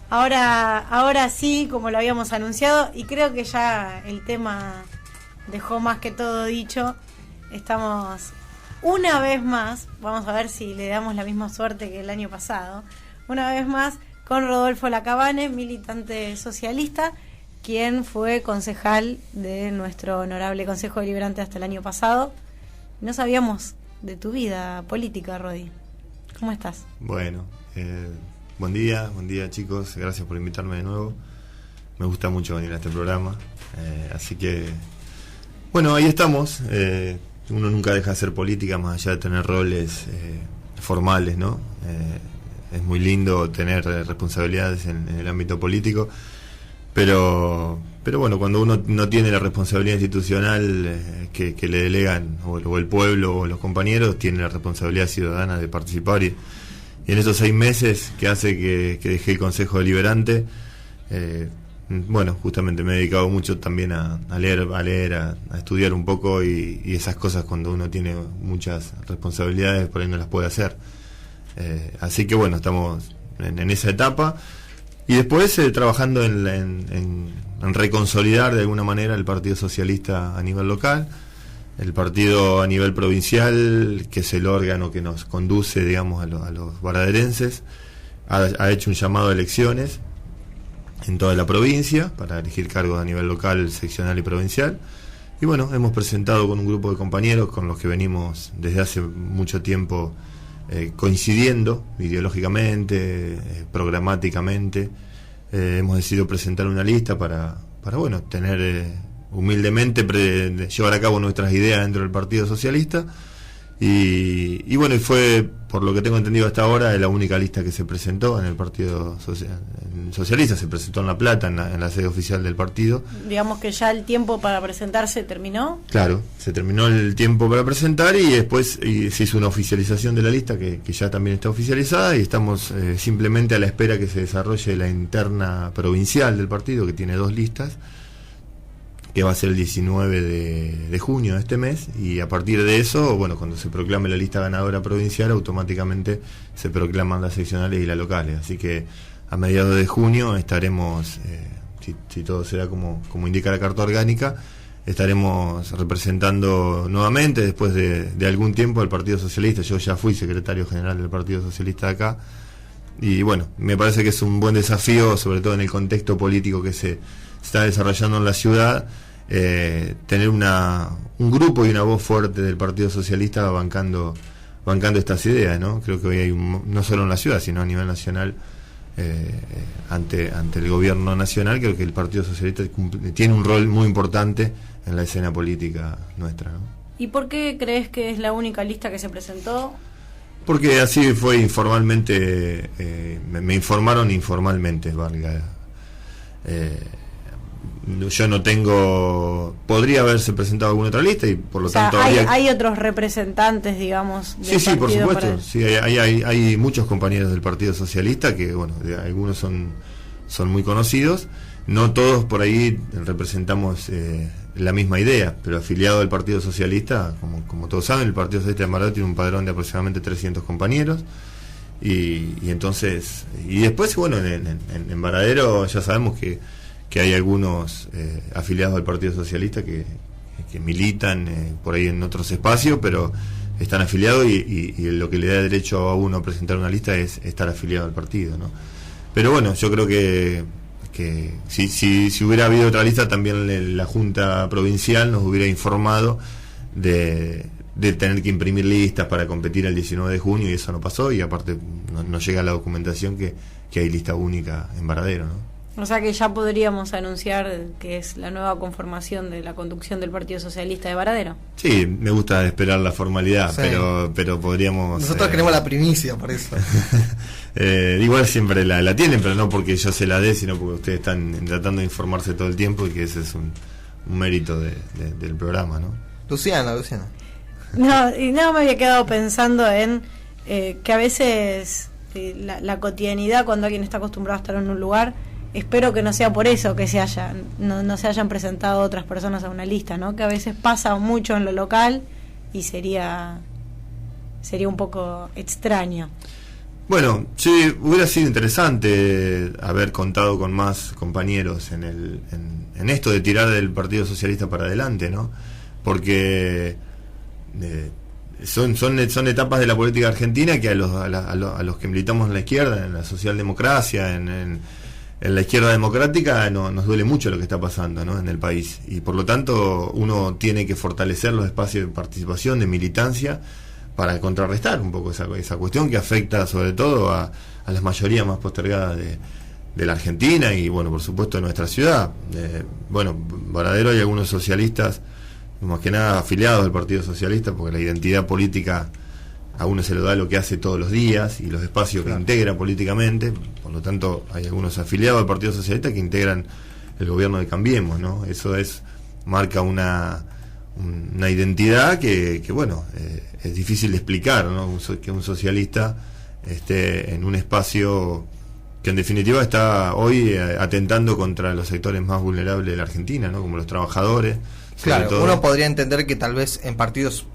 Ahora sí, como lo habíamos anunciado, y creo que ya el tema dejó más que todo dicho. Estamos una vez más, vamos a ver si le damos la misma suerte que el año pasado, una vez más con Rodolfo Lacabane, militante socialista, quien fue concejal de nuestro honorable Consejo Deliberante hasta el año pasado. No sabíamos de tu vida política, Rodi. ¿Cómo estás? Bueno, buen día chicos, gracias por invitarme de nuevo. Me gusta mucho venir a este programa, así que, bueno, ahí estamos. Uno nunca deja de hacer política más allá de tener roles formales, ¿no? Es muy lindo tener responsabilidades en el ámbito político, pero bueno, cuando uno no tiene la responsabilidad institucional que le delegan o el pueblo o los compañeros, tiene la responsabilidad ciudadana de participar, y en esos 6 meses que hace que dejé el Consejo Deliberante, bueno, justamente me he dedicado mucho también a leer, a estudiar un poco, y esas cosas cuando uno tiene muchas responsabilidades por ahí no las puede hacer. Así que bueno, estamos en esa etapa, y después trabajando en reconsolidar de alguna manera el Partido Socialista a nivel local, el partido a nivel provincial, que es el órgano que nos conduce, digamos, a los varaderenses. Ha hecho un llamado a elecciones en toda la provincia para elegir cargos a nivel local, seccional y provincial. Y bueno, hemos presentado con un grupo de compañeros con los que venimos desde hace mucho tiempo coincidiendo ideológicamente, programáticamente. Hemos decidido presentar una lista para bueno, tener humildemente llevar a cabo nuestras ideas dentro del Partido Socialista. Y bueno, y fue, por lo que tengo entendido hasta ahora, la única lista que se presentó en el Partido Socialista. Se presentó en La Plata, en la sede oficial del partido. Digamos que ya el tiempo para presentarse terminó. Claro, se terminó el tiempo para presentar, y después se hizo una oficialización de la lista que ya también está oficializada, y estamos simplemente a la espera que se desarrolle la interna provincial del partido, que tiene 2 listas, que va a ser el 19 de junio de este mes, y a partir de eso, bueno, cuando se proclame la lista ganadora provincial, automáticamente se proclaman las seccionales y las locales. Así que a mediados de junio estaremos, si todo se da como indica la Carta Orgánica, estaremos representando nuevamente, después de algún tiempo, al Partido Socialista. Yo ya fui secretario general del Partido Socialista de acá, y bueno, me parece que es un buen desafío, sobre todo en el contexto político que se está desarrollando en la ciudad, tener un grupo y una voz fuerte del Partido Socialista bancando estas ideas, ¿no? Creo que hoy hay no solo en la ciudad, sino a nivel nacional, ante el gobierno nacional. Creo que el Partido Socialista tiene un rol muy importante en la escena política nuestra, ¿no? ¿Y por qué crees que es la única lista que se presentó? Porque así fue informalmente, me informaron informalmente, valga. Yo no tengo... Podría haberse presentado alguna otra lista, y por lo tanto... Hay otros representantes, digamos, del sí, por supuesto. para... Sí, hay muchos compañeros del Partido Socialista que, bueno, algunos son muy conocidos. No todos por ahí representamos la misma idea, pero afiliado al Partido Socialista, como todos saben, el Partido Socialista de Varadero tiene un padrón de aproximadamente 300 compañeros. Y entonces... Y después, bueno, en Varadero ya sabemos que hay algunos afiliados al Partido Socialista que militan por ahí en otros espacios, pero están afiliados, y lo que le da derecho a uno a presentar una lista es estar afiliado al partido, ¿no? Pero bueno, yo creo que si hubiera habido otra lista, también la Junta Provincial nos hubiera informado de tener que imprimir listas para competir el 19 de junio, y eso no pasó, y aparte no llega la documentación que hay lista única en Varadero, ¿no? O sea que ya podríamos anunciar que es la nueva conformación de la conducción del Partido Socialista de Varadero. Sí, me gusta esperar la formalidad, sí. pero podríamos... Nosotros queremos la primicia, por eso. Igual siempre la tienen, pero no porque yo se la dé, sino porque ustedes están tratando de informarse todo el tiempo, y que ese es un mérito del programa, ¿no? Luciana. No, y no me había quedado pensando en que a veces la cotidianidad, cuando alguien está acostumbrado a estar en un lugar... Espero que no sea por eso que no se hayan presentado otras personas a una lista, ¿no? Que a veces pasa mucho en lo local, y sería un poco extraño. Bueno, sí, hubiera sido interesante haber contado con más compañeros en esto de tirar del Partido Socialista para adelante, ¿no? Porque son etapas de la política argentina que a los que militamos en la izquierda, en la socialdemocracia, en la izquierda democrática, nos duele mucho lo que está pasando, ¿no?, en el país. Y por lo tanto uno tiene que fortalecer los espacios de participación, de militancia, para contrarrestar un poco esa cuestión que afecta sobre todo a las mayorías más postergadas de la Argentina y, bueno, por supuesto de nuestra ciudad. Bueno, Varadero, hay algunos socialistas, más que nada afiliados al Partido Socialista, porque la identidad política a uno se lo da lo que hace todos los días y los espacios que integra políticamente. Por lo tanto, hay algunos afiliados al Partido Socialista que integran el gobierno de Cambiemos, ¿no? Eso marca una identidad que bueno, es difícil de explicar, ¿no? Que un socialista esté en un espacio que en definitiva está hoy atentando contra los sectores más vulnerables de la Argentina, ¿no?, como los trabajadores. Claro, todo. Uno podría entender que tal vez en partidos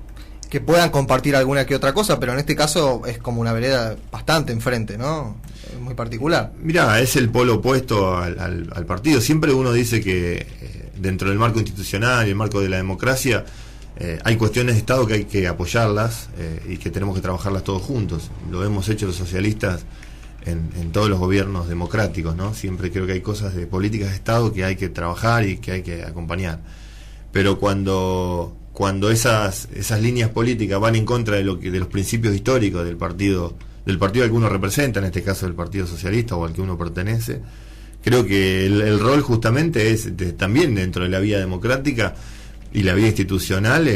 que puedan compartir alguna que otra cosa, pero en este caso es como una vereda bastante enfrente, ¿no? Es muy particular. Mirá, es el polo opuesto al partido. Siempre uno dice que dentro del marco institucional y el marco de la democracia hay cuestiones de Estado que hay que apoyarlas y que tenemos que trabajarlas todos juntos. Lo hemos hecho los socialistas en todos los gobiernos democráticos, ¿no? Siempre creo que hay cosas de políticas de Estado que hay que trabajar y que hay que acompañar. Pero cuando esas líneas políticas van en contra de los principios históricos del partido al que uno representa, en este caso del Partido Socialista o al que uno pertenece, creo que el rol justamente es también dentro de la vía democrática y la vía institucional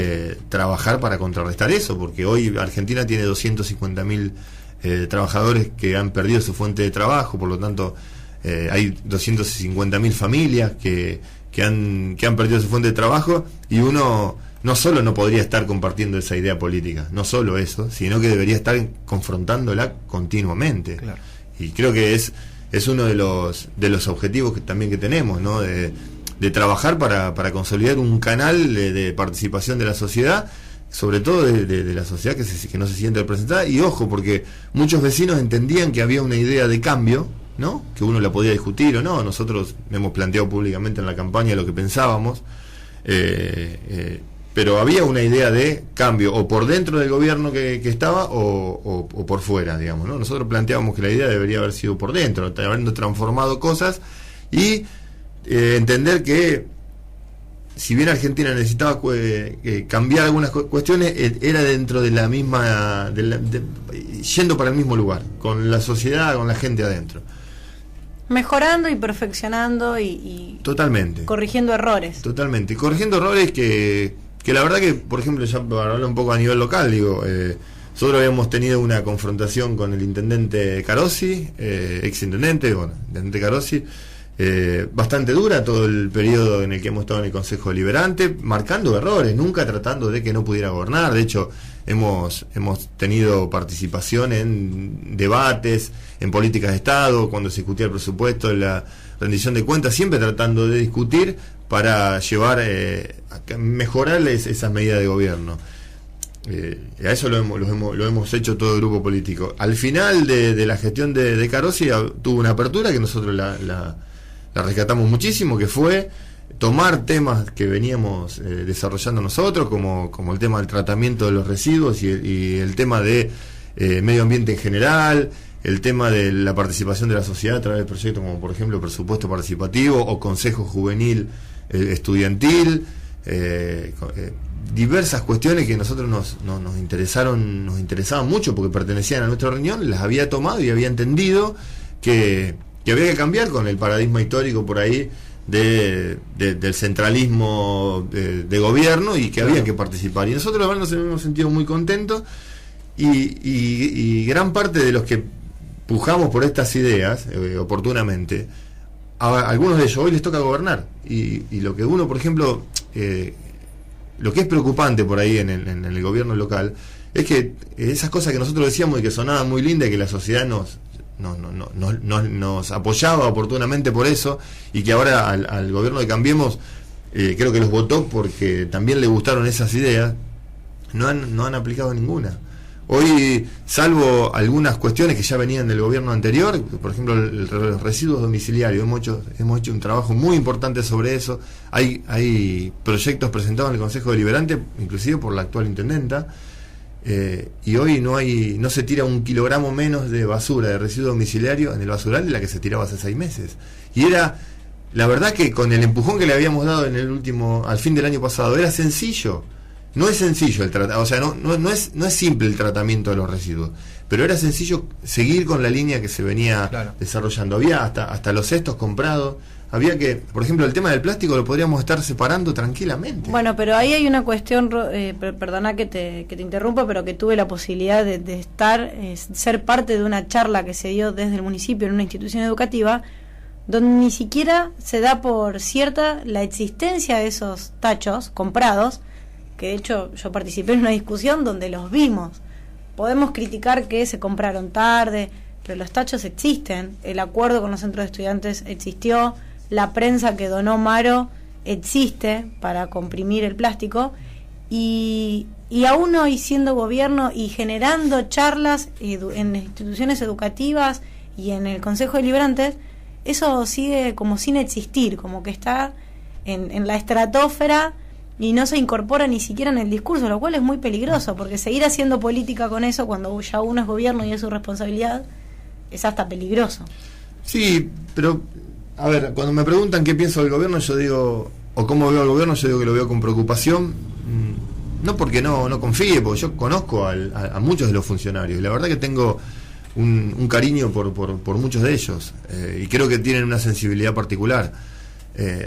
trabajar para contrarrestar eso, porque hoy Argentina tiene 250.000 trabajadores que han perdido su fuente de trabajo, por lo tanto hay 250.000 familias que han perdido su fuente de trabajo, y uno no solo no podría estar compartiendo esa idea política, no solo eso, sino que debería estar confrontándola continuamente. Claro. Y creo que es uno de los objetivos que tenemos, ¿no?, de trabajar para consolidar un canal de participación de la sociedad, sobre todo de la sociedad que no se siente representada. Y ojo, porque muchos vecinos entendían que había una idea de cambio, ¿no?, que uno la podía discutir o no. Nosotros hemos planteado públicamente en la campaña lo que pensábamos, pero había una idea de cambio, o por dentro del gobierno que estaba, o por fuera, digamos, ¿no? Nosotros planteábamos que la idea debería haber sido por dentro, habiendo transformado cosas y entender que si bien Argentina necesitaba cambiar algunas cuestiones, era dentro de la misma, yendo para el mismo lugar, con la sociedad, con la gente adentro. Mejorando y perfeccionando y totalmente. Corrigiendo errores. Totalmente. Y corrigiendo errores que la verdad que, por ejemplo, ya para hablar un poco a nivel local, nosotros habíamos tenido una confrontación con el intendente Carossi, intendente Carossi, bastante dura todo el periodo en el que hemos estado en el Consejo Deliberante, marcando errores, nunca tratando de que no pudiera gobernar. De hecho, hemos tenido participación en debates, en políticas de Estado, cuando se discutía el presupuesto, la rendición de cuentas, siempre tratando de discutir para llevar a mejorarles esas medidas de gobierno. A eso lo hemos hecho todo el grupo político. Al final de la gestión de Carossi tuvo una apertura que nosotros la rescatamos muchísimo, que fue tomar temas que veníamos desarrollando nosotros, como el tema del tratamiento de los residuos y el tema de medio ambiente en general, el tema de la participación de la sociedad a través de proyectos como, por ejemplo, presupuesto participativo o consejo juvenil estudiantil, diversas cuestiones que a nosotros nos interesaban mucho porque pertenecían a nuestra reunión. Las había tomado y había entendido que había que cambiar con el paradigma histórico por ahí del centralismo de gobierno, y que había que participar. Y nosotros la verdad nos hemos sentido muy contentos, y gran parte de los que pujamos por estas ideas oportunamente, a algunos de ellos hoy les toca gobernar, y lo que uno, por ejemplo, lo que es preocupante por ahí en el gobierno local es que esas cosas que nosotros decíamos y que sonaban muy lindas y que la sociedad nos apoyaba oportunamente por eso, y que ahora al gobierno de Cambiemos creo que los votó porque también le gustaron esas ideas, no han aplicado ninguna. Hoy, salvo algunas cuestiones que ya venían del gobierno anterior, por ejemplo, los residuos domiciliarios, hemos hecho un trabajo muy importante sobre eso. Hay proyectos presentados en el Consejo Deliberante, inclusive por la actual intendenta, y hoy no se tira 1 kilogramo menos de basura, de residuo domiciliario en el basural de la que se tiraba hace 6 meses. Y era, la verdad que con el empujón que le habíamos dado al fin del año pasado, era sencillo. No es sencillo el tratamiento, o sea, no es simple el tratamiento de los residuos, pero era sencillo seguir con la línea que se venía desarrollando. Había hasta los cestos comprados. Había que, por ejemplo, el tema del plástico lo podríamos estar separando tranquilamente. Bueno, pero ahí hay una cuestión, perdona que te interrumpa, pero que tuve la posibilidad de ser parte de una charla que se dio desde el municipio en una institución educativa, donde ni siquiera se da por cierta la existencia de esos tachos comprados, que de hecho yo participé en una discusión donde los vimos. Podemos criticar que se compraron tarde, pero los tachos existen, el acuerdo con los centros de estudiantes existió, la prensa que donó Maro existe para comprimir el plástico, y aún hoy siendo gobierno y generando charlas en instituciones educativas y en el Consejo Deliberante, eso sigue como sin existir, como que está en la estratosfera y no se incorpora ni siquiera en el discurso, lo cual es muy peligroso, porque seguir haciendo política con eso cuando ya uno es gobierno y es su responsabilidad es hasta peligroso. Sí, pero a ver, cuando me preguntan qué pienso del gobierno, yo digo, o cómo veo al gobierno, yo digo que lo veo con preocupación, no porque no confíe, porque yo conozco a muchos de los funcionarios y la verdad que tengo un cariño por muchos de ellos, y creo que tienen una sensibilidad particular.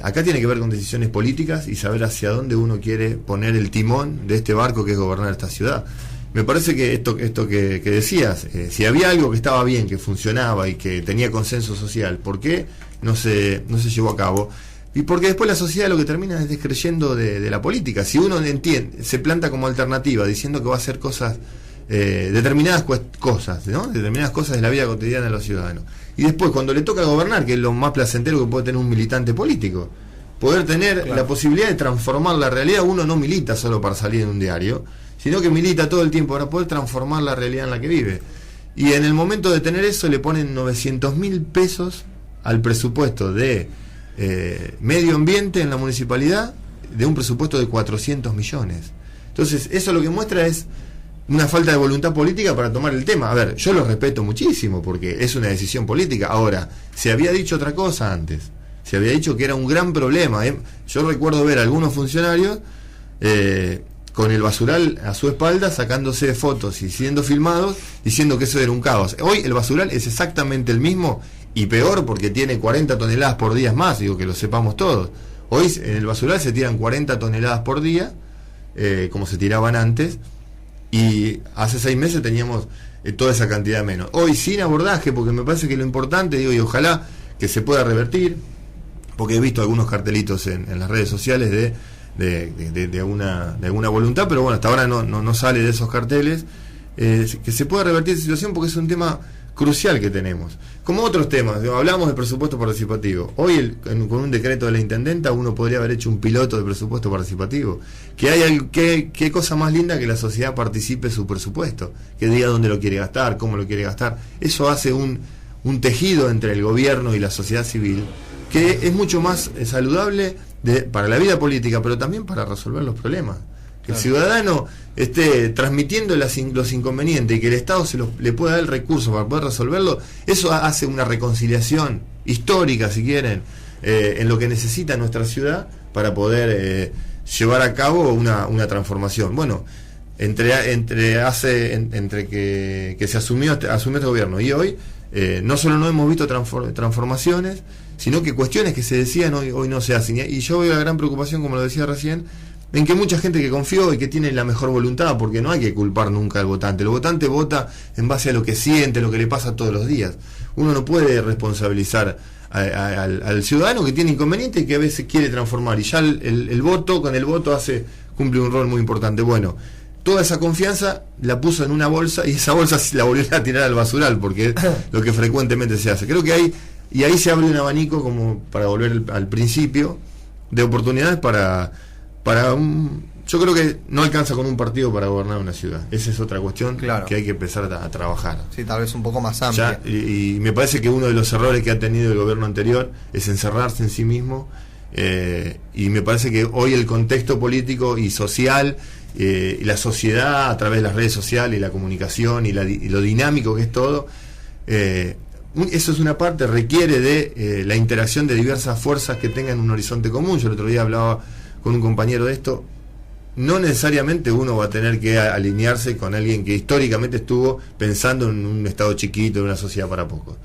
Acá tiene que ver con decisiones políticas y saber hacia dónde uno quiere poner el timón de este barco que es gobernar esta ciudad. Me parece que esto que decías, si había algo que estaba bien, que funcionaba y que tenía consenso social, ¿por qué no se llevó a cabo? Y porque después la sociedad lo que termina es descreyendo de la política. Si uno se planta como alternativa diciendo que va a hacer cosas, determinadas cosas, ¿no? Determinadas cosas de la vida cotidiana de los ciudadanos. Y después, cuando le toca gobernar, que es lo más placentero que puede tener un militante político, poder tener la posibilidad de transformar la realidad. Uno no milita solo para salir en un diario, sino que milita todo el tiempo para poder transformar la realidad en la que vive. Y en el momento de tener eso, le ponen 900.000 pesos al presupuesto de medio ambiente en la municipalidad, de un presupuesto de 400 millones. Entonces, eso lo que muestra es una falta de voluntad política para tomar el tema. A ver, yo lo respeto muchísimo porque es una decisión política. Ahora, se había dicho otra cosa antes. Se había dicho que era un gran problema. Yo recuerdo ver a algunos funcionarios con el basural a su espalda, sacándose fotos y siendo filmados, diciendo que eso era un caos. Hoy el basural es exactamente el mismo y peor porque tiene 40 toneladas por día más, digo que lo sepamos todos. Hoy en el basural se tiran 40 toneladas por día, como se tiraban antes, y hace 6 meses teníamos toda esa cantidad menos. Hoy sin abordaje, porque me parece que lo importante, digo, y ojalá que se pueda revertir, porque he visto algunos cartelitos en las redes sociales de alguna voluntad, pero bueno, hasta ahora no sale de esos carteles, que se pueda revertir esa situación porque es un tema crucial que tenemos. Como otros temas, hablamos de presupuesto participativo. Hoy con un decreto de la intendenta uno podría haber hecho un piloto de presupuesto participativo. ¿Qué cosa más linda que la sociedad participe su presupuesto? Que diga dónde lo quiere gastar, cómo lo quiere gastar. Eso hace un tejido entre el gobierno y la sociedad civil que es mucho más saludable para la vida política, pero también para resolver los problemas. Que el ciudadano esté transmitiendo los inconvenientes y que el Estado le pueda dar el recurso para poder resolverlo, eso hace una reconciliación histórica, si quieren, en lo que necesita nuestra ciudad para poder llevar a cabo una transformación. Bueno, entre que se asumió este gobierno y hoy, no solo no hemos visto transformaciones, sino que cuestiones que se decían hoy no se hacen. Y yo veo la gran preocupación, como lo decía recién, en que mucha gente que confió y que tiene la mejor voluntad, porque no hay que culpar nunca al votante. El votante vota en base a lo que siente, lo que le pasa todos los días. Uno no puede responsabilizar al ciudadano que tiene inconveniente y que a veces quiere transformar. Y ya el voto, con el voto cumple un rol muy importante. Bueno, toda esa confianza la puso en una bolsa y esa bolsa la volvió a tirar al basural, porque es lo que frecuentemente se hace. Creo que ahí se abre un abanico, como para volver al principio, de oportunidades para yo creo que no alcanza con un partido para gobernar una ciudad. Esa es otra cuestión Claro. que hay que empezar a trabajar. Sí, tal vez un poco más amplia. Ya, y me parece que uno de los errores que ha tenido el gobierno anterior es encerrarse en sí mismo, y me parece que hoy el contexto político y social, y la sociedad a través de las redes sociales y la comunicación y lo dinámico que es todo, eso es una parte, requiere de la interacción de diversas fuerzas que tengan un horizonte común. Yo el otro día hablaba con un compañero de esto. No necesariamente uno va a tener que alinearse con alguien que históricamente estuvo pensando en un estado chiquito, en una sociedad para pocos,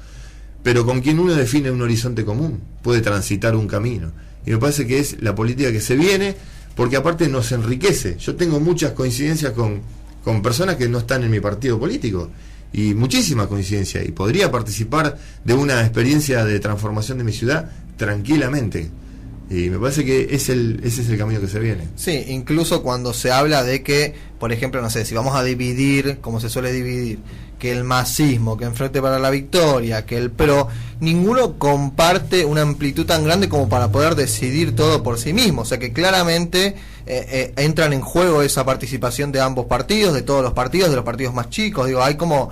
pero con quien uno define un horizonte común, puede transitar un camino, y me parece que es la política que se viene, porque aparte nos enriquece. Yo tengo muchas coincidencias con personas que no están en mi partido político, y muchísimas coincidencias, y podría participar de una experiencia de transformación de mi ciudad tranquilamente. Y me parece que ese es el camino que se viene. Sí, incluso cuando se habla de que, por ejemplo, no sé, si vamos a dividir, como se suele dividir, que el masismo, que Enfrente para la Victoria, que el PRO, ninguno comparte una amplitud tan grande como para poder decidir todo por sí mismo. O sea que claramente entran en juego esa participación de ambos partidos, de todos los partidos, de los partidos más chicos. Digo, hay como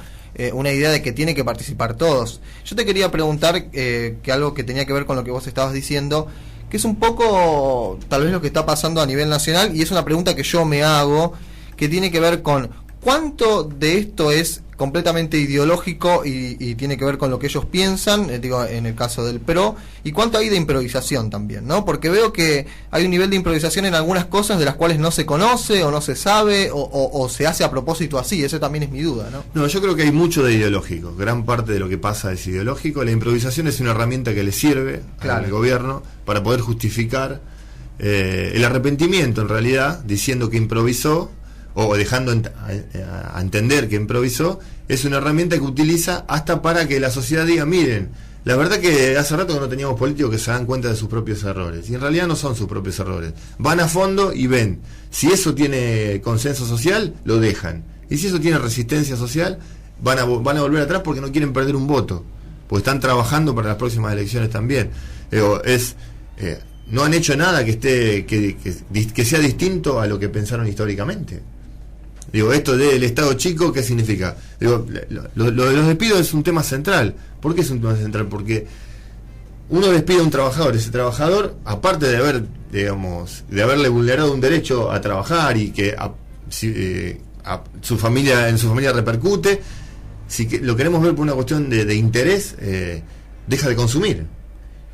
una idea de que tiene que participar todos. Yo te quería preguntar que algo que tenía que ver con lo que vos estabas diciendo, que es un poco tal vez lo que está pasando a nivel nacional, y es una pregunta que yo me hago, que tiene que ver con cuánto de esto es completamente ideológico y tiene que ver con lo que ellos piensan, digo, en el caso del PRO, y cuánto hay de improvisación también, ¿no? Porque veo que hay un nivel de improvisación en algunas cosas de las cuales no se conoce o no se sabe o se hace a propósito así. Esa también es mi duda, ¿no? No, yo creo que hay mucho de ideológico. Gran parte de lo que pasa es ideológico. La improvisación es una herramienta que le sirve al gobierno para poder justificar el arrepentimiento, en realidad, diciendo que improvisó, o dejando a entender que improvisó. Es una herramienta que utiliza hasta para que la sociedad diga, miren, la verdad que hace rato que no teníamos políticos que se dan cuenta de sus propios errores, y en realidad no son sus propios errores. Van a fondo y ven, si eso tiene consenso social, lo dejan, y si eso tiene resistencia social, van a volver atrás porque no quieren perder un voto, porque están trabajando para las próximas elecciones también. No han hecho nada que sea distinto a lo que pensaron históricamente. Digo, esto del Estado chico, ¿qué significa? Digo, lo de los despidos es un tema central. ¿Por qué es un tema central? Porque uno despide a un trabajador, ese trabajador, aparte de haberle vulnerado un derecho a trabajar y que en su familia repercute, si lo queremos ver por una cuestión de interés, deja de consumir.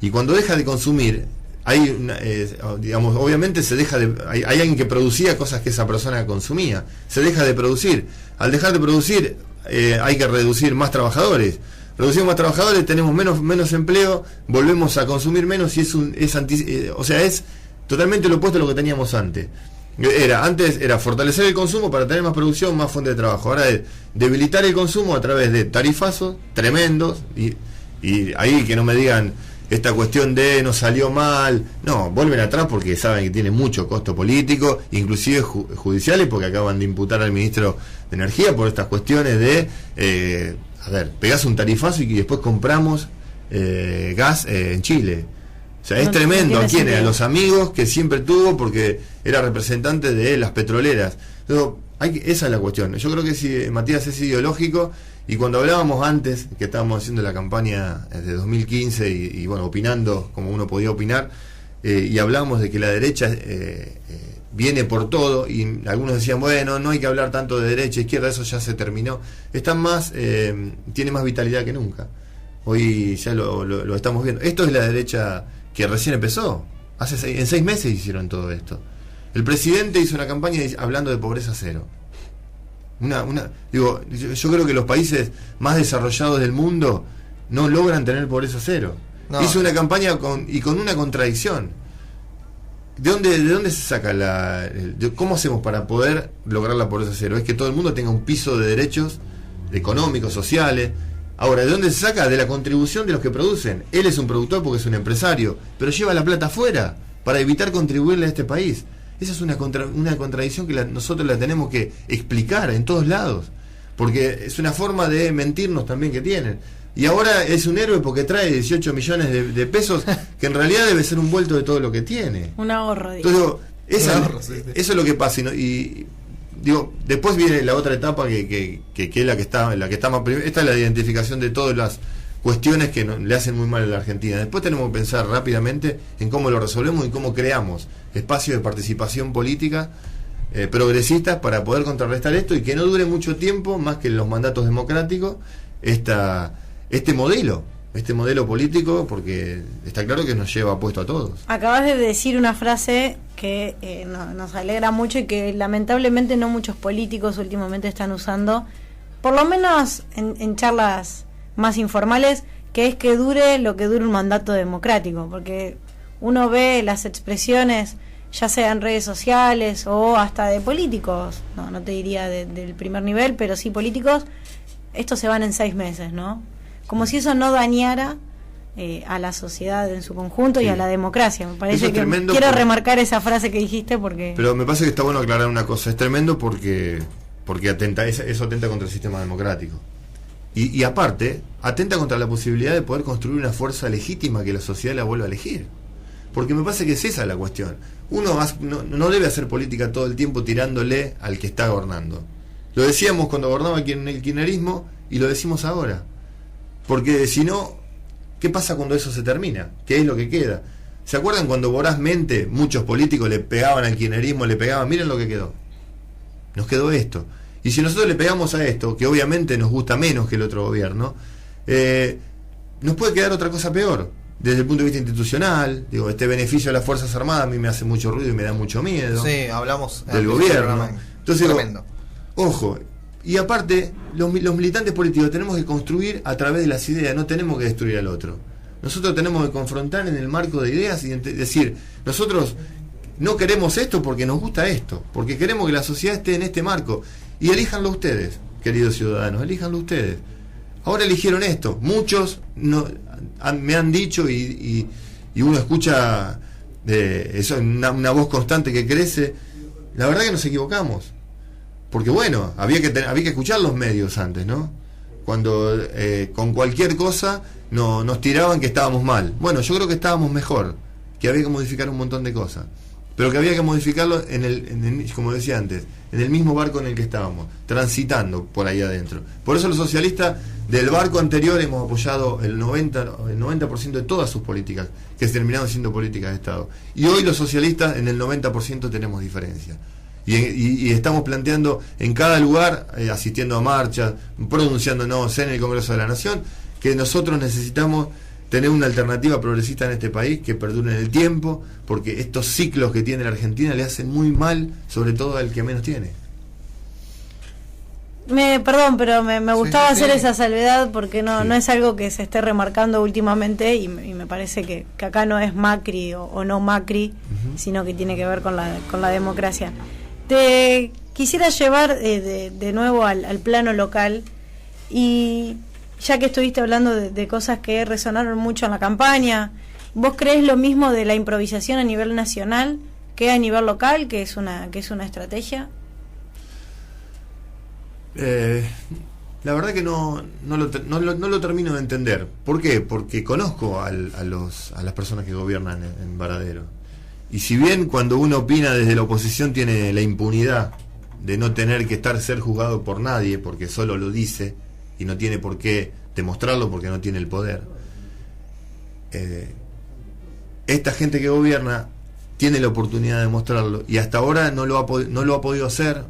Y cuando deja de consumir, obviamente hay alguien que producía cosas que esa persona consumía, se deja de producir. Al dejar de producir, hay que reducir más trabajadores. Reducimos más trabajadores, tenemos menos empleo, volvemos a consumir menos, y es totalmente lo opuesto a lo que teníamos antes. Antes era fortalecer el consumo para tener más producción, más fuente de trabajo. Ahora es debilitar el consumo a través de tarifazos tremendos, y ahí que no me digan esta cuestión de nos salió mal. No, vuelven atrás porque saben que tiene mucho costo político, inclusive judiciales, porque acaban de imputar al ministro de Energía por estas cuestiones de pegás un tarifazo y después compramos gas en Chile. O sea, es tremendo. ¿A quiénes? A los amigos que siempre tuvo porque era representante de las petroleras. Entonces, esa es la cuestión. Yo creo que si Matías es ideológico. Y cuando hablábamos antes, que estábamos haciendo la campaña de 2015 y opinando como uno podía opinar, y hablábamos de que la derecha viene por todo, y algunos decían, bueno, no hay que hablar tanto de derecha, izquierda, eso ya se terminó. Tiene más vitalidad que nunca. Hoy ya lo estamos viendo. Esto es la derecha que recién empezó. En 6 meses hicieron todo esto. El presidente hizo una campaña hablando de pobreza cero. Yo creo que los países más desarrollados del mundo no logran tener pobreza cero. No. Hizo una campaña con una contradicción. ¿De dónde se saca cómo hacemos para poder lograr la pobreza cero? Es que todo el mundo tenga un piso de derechos económicos, sociales. Ahora, ¿de dónde se saca? De la contribución de los que producen. Él es un productor porque es un empresario, pero lleva la plata afuera para evitar contribuirle a este país. Esa es una contradicción que nosotros la tenemos que explicar en todos lados, porque es una forma de mentirnos también que tienen. Y ahora es un héroe porque trae 18 millones de pesos, que en realidad debe ser un vuelto de todo lo que tiene. Un ahorro, entonces, Eso es lo que pasa. Y digo, después viene la otra etapa que es la que está más primera. Esta es la identificación de todas las cuestiones que le hacen muy mal a la Argentina. Después tenemos que pensar rápidamente en cómo lo resolvemos y cómo creamos espacios de participación política progresistas para poder contrarrestar esto y que no dure mucho tiempo, más que los mandatos democráticos, este modelo político, porque está claro que nos lleva puesto a todos. Acabas de decir una frase que nos alegra mucho y que lamentablemente no muchos políticos últimamente están usando, por lo menos en charlas más informales, que es que dure lo que dure un mandato democrático, porque uno ve las expresiones, ya sea en redes sociales o hasta de políticos, no te diría del primer nivel, pero sí políticos, estos se van en 6 meses, ¿no? Como si eso no dañara a la sociedad en su conjunto y a la democracia. Me parece que quiero remarcar esa frase que dijiste porque... Pero me parece que está bueno aclarar una cosa, es tremendo porque eso atenta contra el sistema democrático. Y aparte, atenta contra la posibilidad de poder construir una fuerza legítima que la sociedad la vuelva a elegir. Porque me parece que es esa la cuestión. Uno no debe hacer política todo el tiempo tirándole al que está gobernando. Lo decíamos cuando gobernaba el kirchnerismo y lo decimos ahora. Porque si no, ¿qué pasa cuando eso se termina? ¿Qué es lo que queda? ¿Se acuerdan cuando vorazmente muchos políticos le pegaban al kirchnerismo, miren lo que quedó? Nos quedó esto. Y si nosotros le pegamos a esto, que obviamente nos gusta menos que el otro gobierno, nos puede quedar otra cosa peor. Desde el punto de vista institucional, digo, este beneficio a las Fuerzas Armadas a mí me hace mucho ruido y me da mucho miedo. Sí, hablamos del gobierno. Entonces, ojo, y aparte, los militantes políticos tenemos que construir a través de las ideas, no tenemos que destruir al otro. Nosotros tenemos que confrontar en el marco de ideas y decir, nosotros no queremos esto porque nos gusta esto, porque queremos que la sociedad esté en este marco. Y elíjanlo ustedes, queridos ciudadanos, elíjanlo ustedes. Ahora eligieron esto. Muchos me han dicho y uno escucha eso, una voz constante que crece. La verdad que nos equivocamos. Porque bueno, había que escuchar los medios antes, ¿no? Cuando con cualquier cosa nos tiraban que estábamos mal. Bueno, yo creo que estábamos mejor, que había que modificar un montón de cosas. Pero que había que modificarlo como decía antes, en el mismo barco en el que estábamos, transitando por ahí adentro. Por eso los socialistas del barco anterior hemos apoyado el 90% de todas sus políticas, que se terminaron siendo políticas de Estado. Y hoy los socialistas en el 90% tenemos diferencia. Y estamos planteando en cada lugar, asistiendo a marchas, pronunciándonos en el Congreso de la Nación, que nosotros necesitamos tener una alternativa progresista en este país que perdure en el tiempo, porque estos ciclos que tiene la Argentina le hacen muy mal, sobre todo al que menos tiene. Perdón, pero me gustaba hacer esa salvedad porque no es algo que se esté remarcando últimamente y me parece que acá no es Macri o no Macri, sino que tiene que ver con la democracia. Te quisiera llevar de nuevo al plano local y ya que estuviste hablando de cosas que resonaron mucho en la campaña, ¿vos crees lo mismo de la improvisación a nivel nacional que a nivel local, que es una estrategia? La verdad que no lo termino de entender. ¿Por qué? Porque conozco a las personas que gobiernan en Varadero. Y si bien cuando uno opina desde la oposición tiene la impunidad de no tener que ser juzgado por nadie, porque solo lo dice y no tiene por qué demostrarlo porque no tiene el poder, esta gente que gobierna tiene la oportunidad de demostrarlo y hasta ahora no lo ha podido hacer.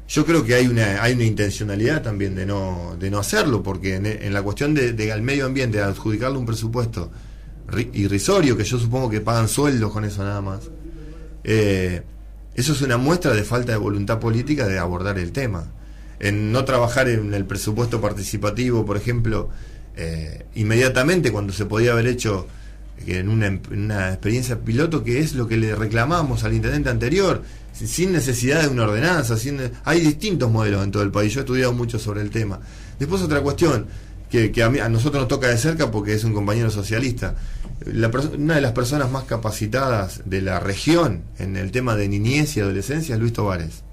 Yo creo que hay una intencionalidad también de no hacerlo, porque en la cuestión de al medio ambiente, adjudicarle un presupuesto irrisorio, que yo supongo que pagan sueldos con eso nada más, eso es una muestra de falta de voluntad política de abordar el tema. En no trabajar en el presupuesto participativo, por ejemplo, inmediatamente cuando se podía haber hecho en una experiencia piloto, que es lo que le reclamamos al intendente anterior, sin necesidad de una ordenanza. Hay distintos modelos en todo el país, yo he estudiado mucho sobre el tema. Después otra cuestión que a nosotros nos toca de cerca porque es un compañero socialista, una de las personas más capacitadas de la región en el tema de niñez y adolescencia es Luis Tovares.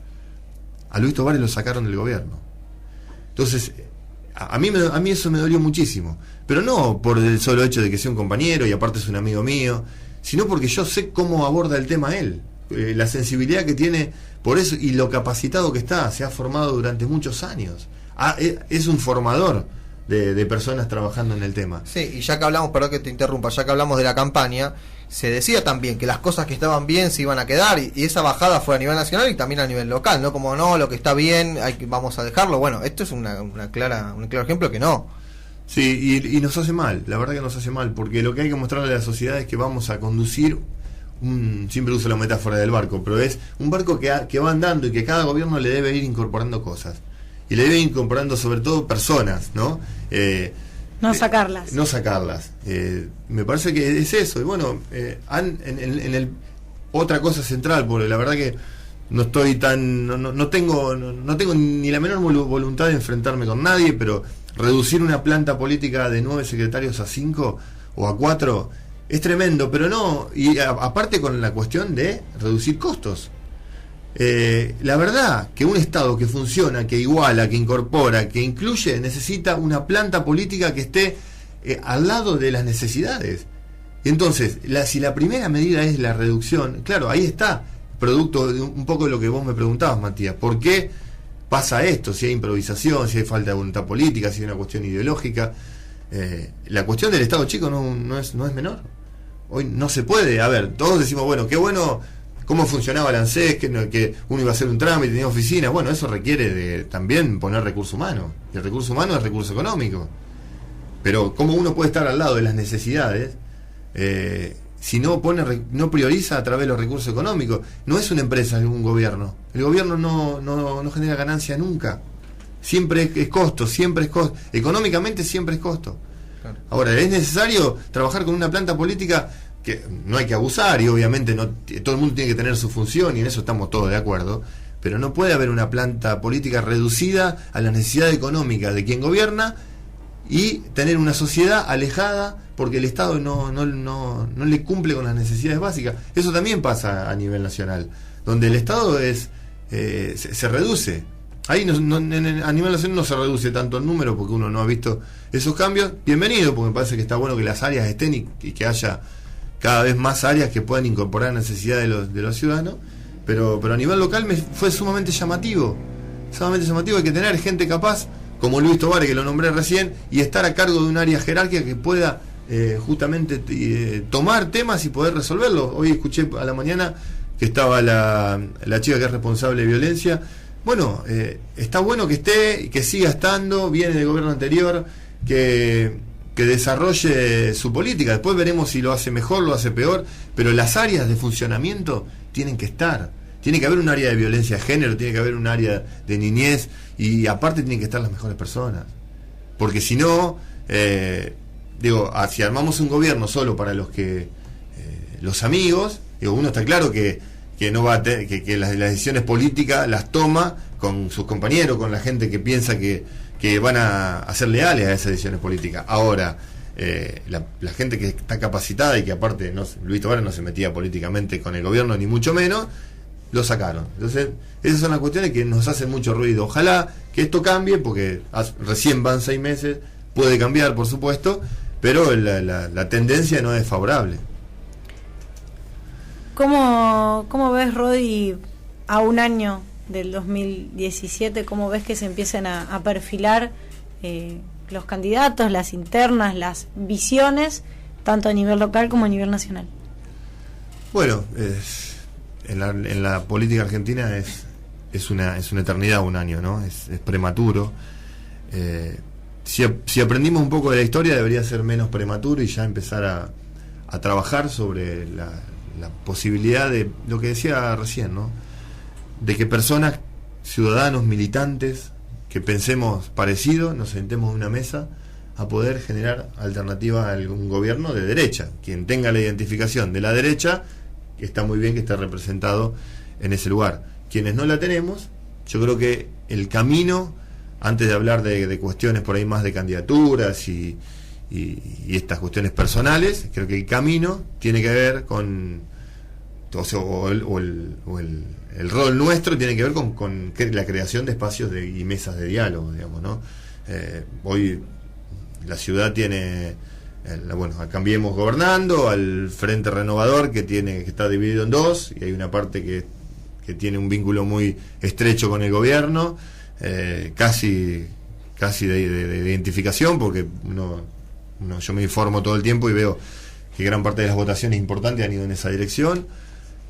A Luis Tovares lo sacaron del gobierno. Entonces, a mí eso me dolió muchísimo. Pero no por el solo hecho de que sea un compañero y aparte es un amigo mío, sino porque yo sé cómo aborda el tema él. la sensibilidad que tiene por eso y lo capacitado que está, se ha formado durante muchos años. Es un formador de personas trabajando en el tema. Sí, y ya que hablamos, perdón que te interrumpa, ya que hablamos de la campaña, se decía también que las cosas que estaban bien se iban a quedar, y esa bajada fue a nivel nacional y también a nivel local, ¿no? Como no, lo que está bien, vamos a dejarlo. Bueno, esto es un claro ejemplo que no. Sí, y nos hace mal, la verdad que nos hace mal, porque lo que hay que mostrarle a la sociedad es que vamos a conducir siempre uso la metáfora del barco, pero es un barco que va andando y que cada gobierno le debe ir incorporando cosas. Y le debe ir incorporando sobre todo personas, ¿no? No sacarlas. No sacarlas. Me parece que es eso. Y bueno, otra cosa central, porque la verdad que no estoy tan... No tengo ni la menor voluntad de enfrentarme con nadie, pero reducir una planta política de 9 secretarios a 5 o a 4 es tremendo, pero no... Y aparte con la cuestión de reducir costos. La verdad que un Estado que funciona, que iguala, que incorpora, que incluye, necesita una planta política que esté al lado de las necesidades. Y entonces, si la primera medida es la reducción, claro, ahí está, producto de un poco de lo que vos me preguntabas, Matías, ¿por qué pasa esto? Si hay improvisación, si hay falta de voluntad política, si hay una cuestión ideológica. La cuestión del Estado chico no es menor. Hoy no se puede, a ver, todos decimos, bueno, qué bueno cómo funcionaba el ANSES, que uno iba a hacer un trámite, tenía oficina. Bueno, eso requiere de también poner recurso humano, y el recurso humano es recurso económico. Pero cómo uno puede estar al lado de las necesidades si no prioriza a través de los recursos económicos. No es una empresa, es un gobierno. El gobierno no genera ganancia nunca. Siempre es costo, económicamente siempre es costo. Claro. Ahora, es necesario trabajar con una planta política que no hay que abusar, y obviamente todo el mundo tiene que tener su función, y en eso estamos todos de acuerdo, pero no puede haber una planta política reducida a la necesidad económica de quien gobierna y tener una sociedad alejada porque el Estado no le cumple con las necesidades básicas. Eso también pasa a nivel nacional, donde el Estado se reduce. Ahí a nivel nacional no se reduce tanto el número porque uno no ha visto esos cambios. Bienvenido, porque me parece que está bueno que las áreas estén y que haya cada vez más áreas que puedan incorporar necesidades de los ciudadanos, pero a nivel local fue sumamente llamativo. Hay que tener gente capaz, como Luis Tovar, que lo nombré recién, y estar a cargo de un área jerárquica que pueda justamente tomar temas y poder resolverlos. Hoy escuché a la mañana que estaba la chica que es responsable de violencia. Bueno, está bueno que esté y que siga estando, viene del gobierno anterior, que desarrolle su política. Después veremos si lo hace mejor, lo hace peor, pero las áreas de funcionamiento tienen que estar. Tiene que haber un área de violencia de género, tiene que haber un área de niñez, y aparte tienen que estar las mejores personas. Porque si no, si armamos un gobierno solo para los amigos, uno está claro que no va a que las decisiones políticas las toma con sus compañeros, con la gente que piensa que van a ser leales a esas decisiones políticas. Ahora, la gente que está capacitada y que aparte Luis Tovar no se metía políticamente con el gobierno, ni mucho menos, lo sacaron. Entonces, esas son las cuestiones que nos hacen mucho ruido. Ojalá que esto cambie, porque recién van 6 meses, puede cambiar, por supuesto, pero la tendencia no es favorable. ¿Cómo ves, Rodi, a un año del 2017, cómo ves que se empiezan a perfilar los candidatos, las internas, las visiones, tanto a nivel local como a nivel nacional? Bueno, en la política argentina es una eternidad un año, ¿no? Es prematuro. Si aprendimos un poco de la historia, debería ser menos prematuro y ya empezar a trabajar sobre la posibilidad de lo que decía recién, ¿no? De que personas, ciudadanos, militantes, que pensemos parecido, nos sentemos en una mesa a poder generar alternativa a algún gobierno de derecha. Quien tenga la identificación de la derecha, está muy bien que esté representado en ese lugar. Quienes no la tenemos, yo creo que el camino, antes de hablar de cuestiones por ahí más de candidaturas y estas cuestiones personales, creo que el camino tiene que ver con el rol nuestro tiene que ver con la creación de espacios y mesas de diálogo, digamos, ¿no? Hoy la ciudad tiene a Cambiemos gobernando, al Frente Renovador que está dividido en dos, y hay una parte que tiene un vínculo muy estrecho con el gobierno, casi de identificación, porque yo me informo todo el tiempo y veo que gran parte de las votaciones importantes han ido en esa dirección.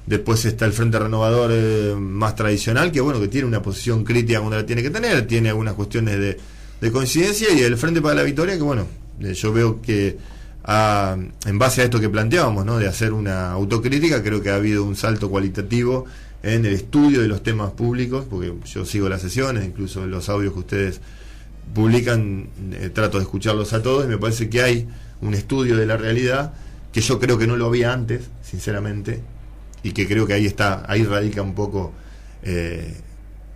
Después está el Frente Renovador más tradicional, que tiene una posición crítica cuando la tiene que tener, tiene algunas cuestiones de coincidencia, y el Frente para la Victoria, que yo veo que en base a esto que planteábamos, ¿no?, de hacer una autocrítica, creo que ha habido un salto cualitativo en el estudio de los temas públicos, porque yo sigo las sesiones, incluso los audios que ustedes publican, trato de escucharlos a todos, y me parece que hay un estudio de la realidad que yo creo que no lo había antes, sinceramente, y que creo que ahí radica un poco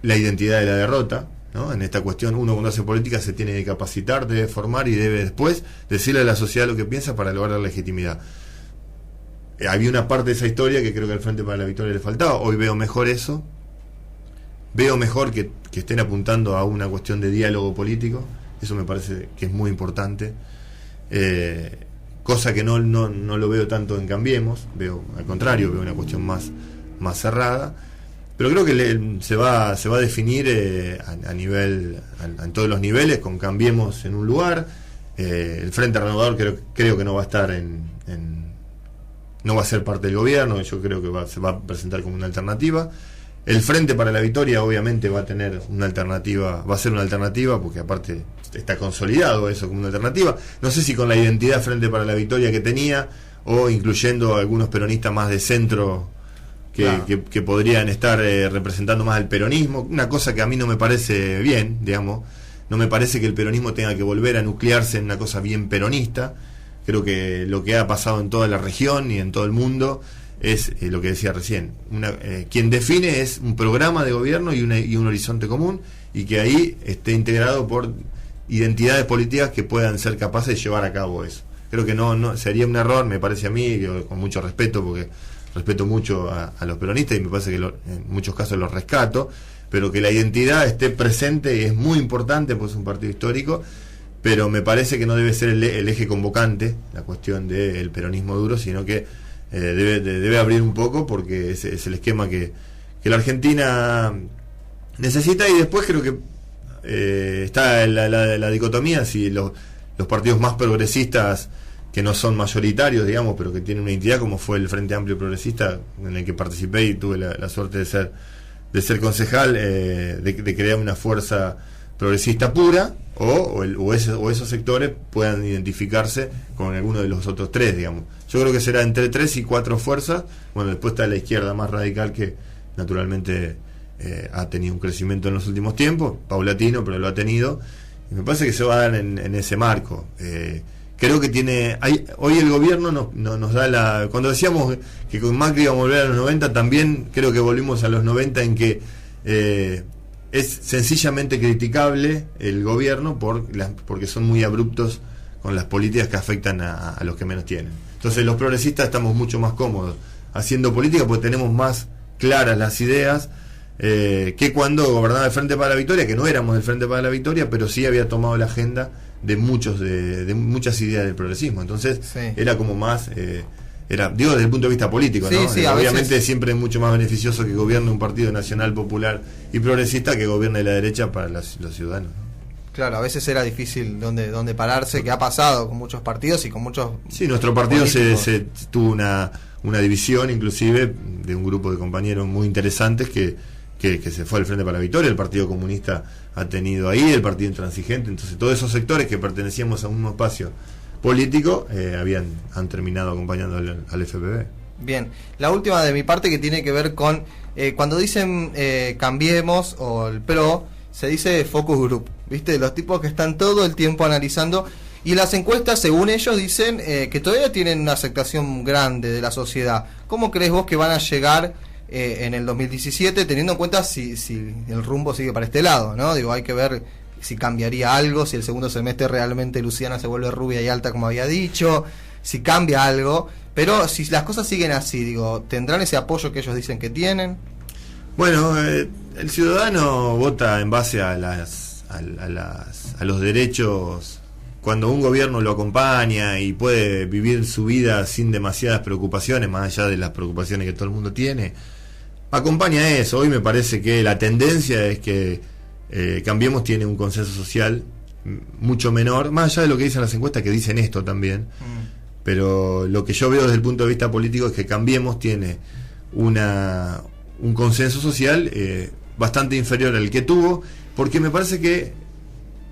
la identidad de la derrota, ¿no? En esta cuestión, uno cuando hace política se tiene que capacitar, debe formar y debe después decirle a la sociedad lo que piensa para lograr la legitimidad. Había una parte de esa historia que creo que al Frente para la Victoria le faltaba. Hoy veo mejor eso, veo mejor que estén apuntando a una cuestión de diálogo político, eso me parece que es muy importante, cosa que no lo veo tanto en Cambiemos, al contrario, veo una cuestión más cerrada, pero creo que se va a definir en todos los niveles, con Cambiemos en un lugar, el Frente Renovador creo que no va a estar no va a ser parte del gobierno, yo creo que se va a presentar como una alternativa. El Frente para la Victoria obviamente va a tener una alternativa, va a ser una alternativa, porque aparte está consolidado eso como una alternativa. No sé si con la identidad Frente para la Victoria que tenía, o incluyendo a algunos peronistas más de centro que podrían estar representando más el peronismo, una cosa que a mí no me parece bien, digamos. No me parece que el peronismo tenga que volver a nuclearse en una cosa bien peronista. Creo que lo que ha pasado en toda la región y en todo el mundo es lo que decía recién, quien define es un programa de gobierno y un horizonte común, y que ahí esté integrado por identidades políticas que puedan ser capaces de llevar a cabo eso. Creo que no sería un error, me parece a mí, con mucho respeto, porque respeto mucho a los peronistas y me parece que en muchos casos los rescato, pero que la identidad esté presente es muy importante, pues es un partido histórico, pero me parece que no debe ser el eje convocante la cuestión del peronismo duro, sino que debe abrir un poco, porque es el esquema que la Argentina necesita. Y después creo que está la dicotomía, si los partidos más progresistas, que no son mayoritarios, digamos, pero que tienen una identidad, como fue el Frente Amplio Progresista, en el que participé y tuve la suerte de ser concejal, de crear una fuerza progresista pura, o esos sectores puedan identificarse con alguno de los otros tres, digamos. Yo creo que será entre 3 y 4 fuerzas. Bueno, después está la izquierda más radical, que naturalmente ha tenido un crecimiento en los últimos tiempos, paulatino, pero lo ha tenido, y me parece que se va a dar en ese marco. Creo que hoy el gobierno nos da cuando decíamos que con Macri íbamos a volver a los 90, también creo que volvimos a los 90, en que es sencillamente criticable el gobierno porque son muy abruptos con las políticas que afectan a los que menos tienen. Entonces los progresistas estamos mucho más cómodos haciendo política, porque tenemos más claras las ideas, que cuando gobernaba el Frente para la Victoria, que no éramos del Frente para la Victoria, pero sí había tomado la agenda de muchas ideas del progresismo. Entonces era como más, digo desde el punto de vista político, ¿no? Obviamente veces siempre es mucho más beneficioso que gobierne un partido nacional, popular y progresista que gobierne la derecha para los ciudadanos, ¿no? Claro, a veces era difícil dónde pararse, que ha pasado con muchos partidos y con muchos... Sí, nuestro partido se tuvo una división, inclusive, de un grupo de compañeros muy interesantes que se fue al Frente para la Victoria. El Partido Comunista ha tenido ahí, el Partido Intransigente. Entonces todos esos sectores que pertenecíamos a un mismo espacio político han terminado acompañando al FPV. Bien, la última de mi parte, que tiene que ver con cuando dicen Cambiemos o el PRO, se dice focus group, ¿viste? Los tipos que están todo el tiempo analizando, y las encuestas, según ellos, dicen que todavía tienen una aceptación grande de la sociedad. ¿Cómo crees vos que van a llegar en el 2017, teniendo en cuenta si el rumbo sigue para este lado, ¿no? Digo, hay que ver si cambiaría algo, si el segundo semestre realmente Luciana se vuelve rubia y alta como había dicho, si cambia algo, pero si las cosas siguen así, digo, ¿tendrán ese apoyo que ellos dicen que tienen? Bueno, el ciudadano vota en base a los derechos cuando un gobierno lo acompaña y puede vivir su vida sin demasiadas preocupaciones, más allá de las preocupaciones que todo el mundo tiene, acompaña eso. Hoy me parece que la tendencia es que Cambiemos tiene un consenso social mucho menor, más allá de lo que dicen las encuestas, que dicen esto también, pero lo que yo veo desde el punto de vista político es que Cambiemos tiene un consenso social bastante inferior al que tuvo, porque me parece que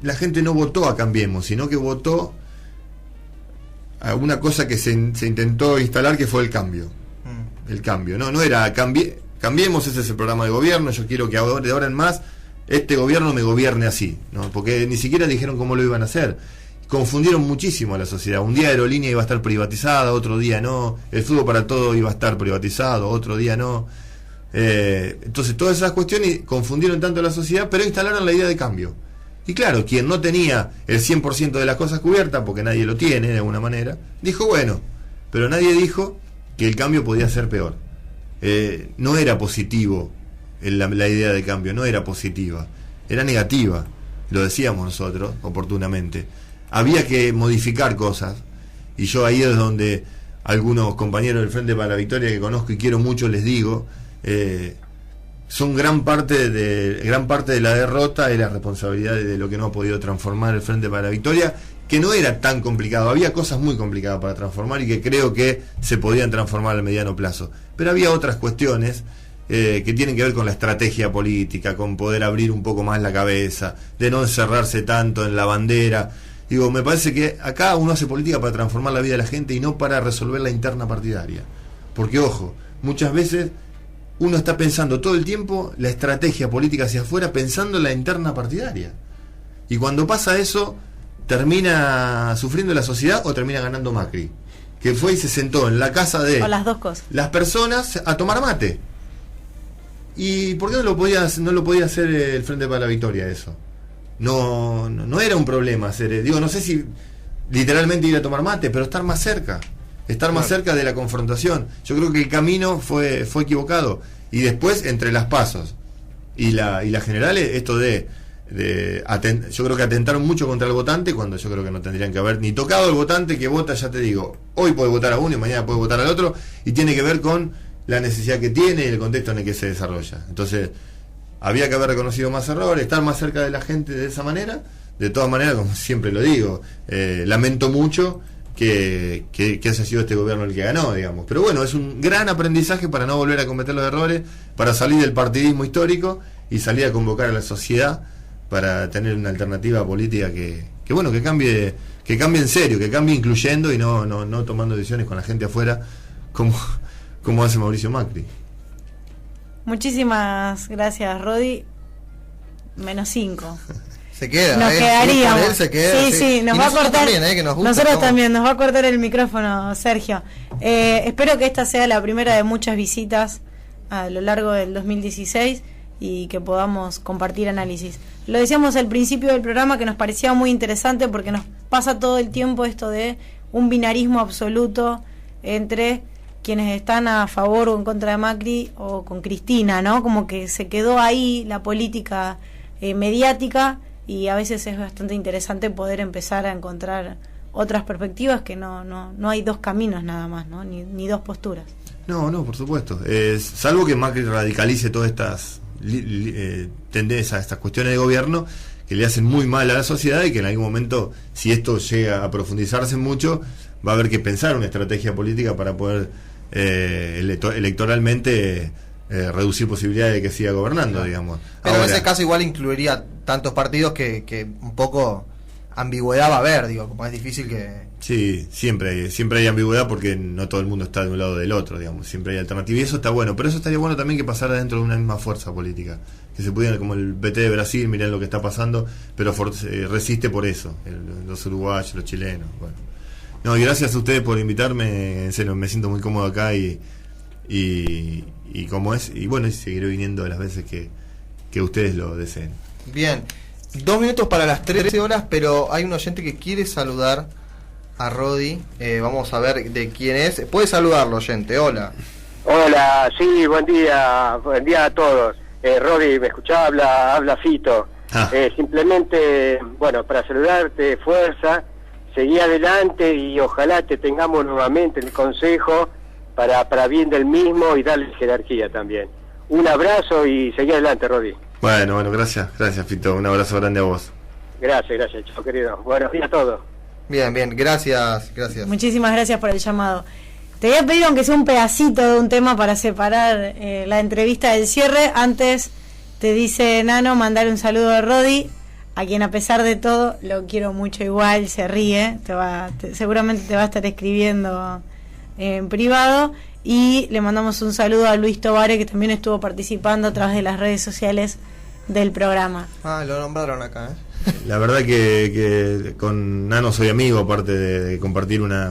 la gente no votó a Cambiemos, sino que votó a una cosa que se intentó instalar, que fue el cambio. El cambio, no era Cambiemos, ese es el programa de gobierno, yo quiero que de ahora en más este gobierno me gobierne así, ¿no? Porque ni siquiera dijeron cómo lo iban a hacer. Confundieron muchísimo a la sociedad. Un día Aerolínea iba a estar privatizada, otro día no. El fútbol para todo iba a estar privatizado, otro día no. Entonces todas esas cuestiones confundieron tanto a la sociedad, pero instalaron la idea de cambio. Y claro, quien no tenía el 100% de las cosas cubiertas, porque nadie lo tiene de alguna manera, dijo bueno, pero nadie dijo que el cambio podía ser peor. No era positivo la idea de cambio, no era positiva, era negativa, lo decíamos nosotros oportunamente. Había que modificar cosas, y yo ahí es donde algunos compañeros del Frente para la Victoria que conozco y quiero mucho les digo, son gran parte de la derrota y la responsabilidad de lo que no ha podido transformar el Frente para la Victoria, que no era tan complicado. Había cosas muy complicadas para transformar y que creo que se podían transformar a mediano plazo, pero había otras cuestiones que tienen que ver con la estrategia política, con poder abrir un poco más la cabeza, de no encerrarse tanto en la bandera. Digo, me parece que acá uno hace política para transformar la vida de la gente y no para resolver la interna partidaria, porque ojo, muchas veces uno está pensando todo el tiempo la estrategia política hacia afuera, pensando en la interna partidaria, y cuando pasa eso termina sufriendo la sociedad o termina ganando Macri, que fue y se sentó en la casa de o las dos cosas, las personas a tomar mate. ¿Y por qué no lo podía hacer el Frente para la Victoria eso? No era un problema hacer, digo, no sé si literalmente ir a tomar mate, pero estar más cerca de la confrontación. Yo creo que el camino fue equivocado, y después entre las pasos y las generales, esto yo creo que atentaron mucho contra el votante, cuando yo creo que no tendrían que haber ni tocado al votante que vota. Ya te digo, hoy puede votar a uno y mañana puede votar al otro, y tiene que ver con la necesidad que tiene y el contexto en el que se desarrolla. Entonces había que haber reconocido más errores, estar más cerca de la gente de esa manera. De todas maneras, como siempre lo digo, lamento mucho que haya sido este gobierno el que ganó, digamos, pero bueno, es un gran aprendizaje para no volver a cometer los errores, para salir del partidismo histórico y salir a convocar a la sociedad para tener una alternativa política que cambie en serio, que cambie incluyendo y no tomando decisiones con la gente afuera como hace Mauricio Macri. Muchísimas gracias, Rodi. -5. Se queda, nos quedaríamos. Se queda, sí, nos va a cortar. También, que nos gusta, nosotros también, nos va a cortar el micrófono, Sergio. Espero que esta sea la primera de muchas visitas a lo largo del 2016 y que podamos compartir análisis. Lo decíamos al principio del programa, que nos parecía muy interesante porque nos pasa todo el tiempo esto de un binarismo absoluto entre quienes están a favor o en contra de Macri o con Cristina, ¿no? Como que se quedó ahí la política mediática, y a veces es bastante interesante poder empezar a encontrar otras perspectivas, que no hay dos caminos nada más, ¿no? Ni dos posturas. No, por supuesto. Salvo que Macri radicalice todas estas tendencias, estas cuestiones de gobierno que le hacen muy mal a la sociedad, y que en algún momento, si esto llega a profundizarse mucho, va a haber que pensar una estrategia política para poder electoralmente reducir posibilidades de que siga gobernando, digamos. Pero ahora, en ese caso igual incluiría tantos partidos que un poco ambigüedad va a haber, digo, como es difícil que... Sí, siempre hay ambigüedad, porque no todo el mundo está de un lado o del otro, digamos, siempre hay alternativa, y eso está bueno, pero eso estaría bueno también que pasara dentro de una misma fuerza política, que se pudiera, como el PT de Brasil, miren lo que está pasando, pero resiste por eso, los uruguayos, los chilenos, bueno. No, y gracias a ustedes por invitarme, en serio, me siento muy cómodo acá y como es, y bueno, y seguiré viniendo las veces que ustedes lo deseen. Bien, 2 minutos para las 13 horas, pero hay un oyente que quiere saludar a Rodi. Vamos a ver de quién es. Puede saludarlo, oyente. Hola. Hola, sí, buen día a todos. Rodi, ¿me escuchás? Habla Fito. Simplemente, bueno, para saludarte, fuerza, seguí adelante y ojalá te tengamos nuevamente en el Consejo para bien del mismo y darle jerarquía también. Un abrazo y seguí adelante, Rodi. Bueno, gracias, Fito, un abrazo grande a vos. Gracias, chao, querido. Buenos días a todos. Bien, gracias. Muchísimas gracias por el llamado. Te voy a pedir, aunque sea un pedacito de un tema para separar la entrevista del cierre. Antes te dice Nano mandar un saludo a Rodi, a quien a pesar de todo lo quiero mucho igual, se ríe, seguramente te va a estar escribiendo en privado. Y le mandamos un saludo a Luis Tobare, que también estuvo participando a través de las redes sociales del programa. Lo nombraron acá, La verdad que con Nano soy amigo, aparte de compartir una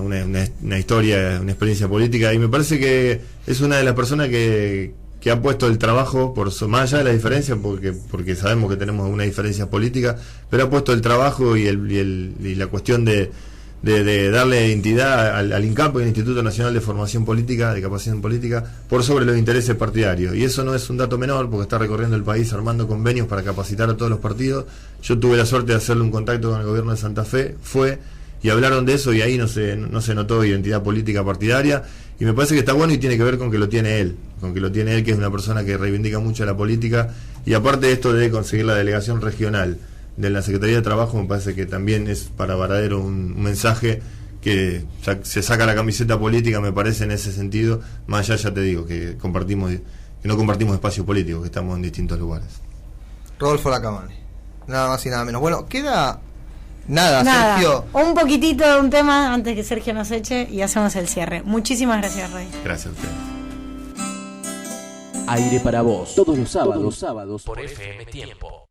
historia, una experiencia política, y me parece que es una de las personas que ha puesto el trabajo, más allá de la diferencia, porque sabemos que tenemos una diferencia política, pero ha puesto el trabajo y la cuestión de darle identidad al INCAP, el Instituto Nacional de Formación Política, de Capacitación Política, por sobre los intereses partidarios. Y eso no es un dato menor, porque está recorriendo el país armando convenios para capacitar a todos los partidos. Yo tuve la suerte de hacerle un contacto con el gobierno de Santa Fe, y hablaron de eso, y ahí no se notó identidad política partidaria, y me parece que está bueno y tiene que ver con que lo tiene él, que es una persona que reivindica mucho la política, y aparte de esto de conseguir la delegación regional de la Secretaría de Trabajo, me parece que también es para Varadero un mensaje que se saca la camiseta política, me parece, en ese sentido, más allá, ya te digo, que no compartimos espacios políticos, que estamos en distintos lugares. Rodolfo Lacamane, nada más y nada menos. Bueno, queda nada, Sergio. Un poquitito de un tema antes que Sergio nos eche y hacemos el cierre. Muchísimas gracias, Rey. Gracias a ustedes. Aire para vos, todos los sábados por FM Tiempo.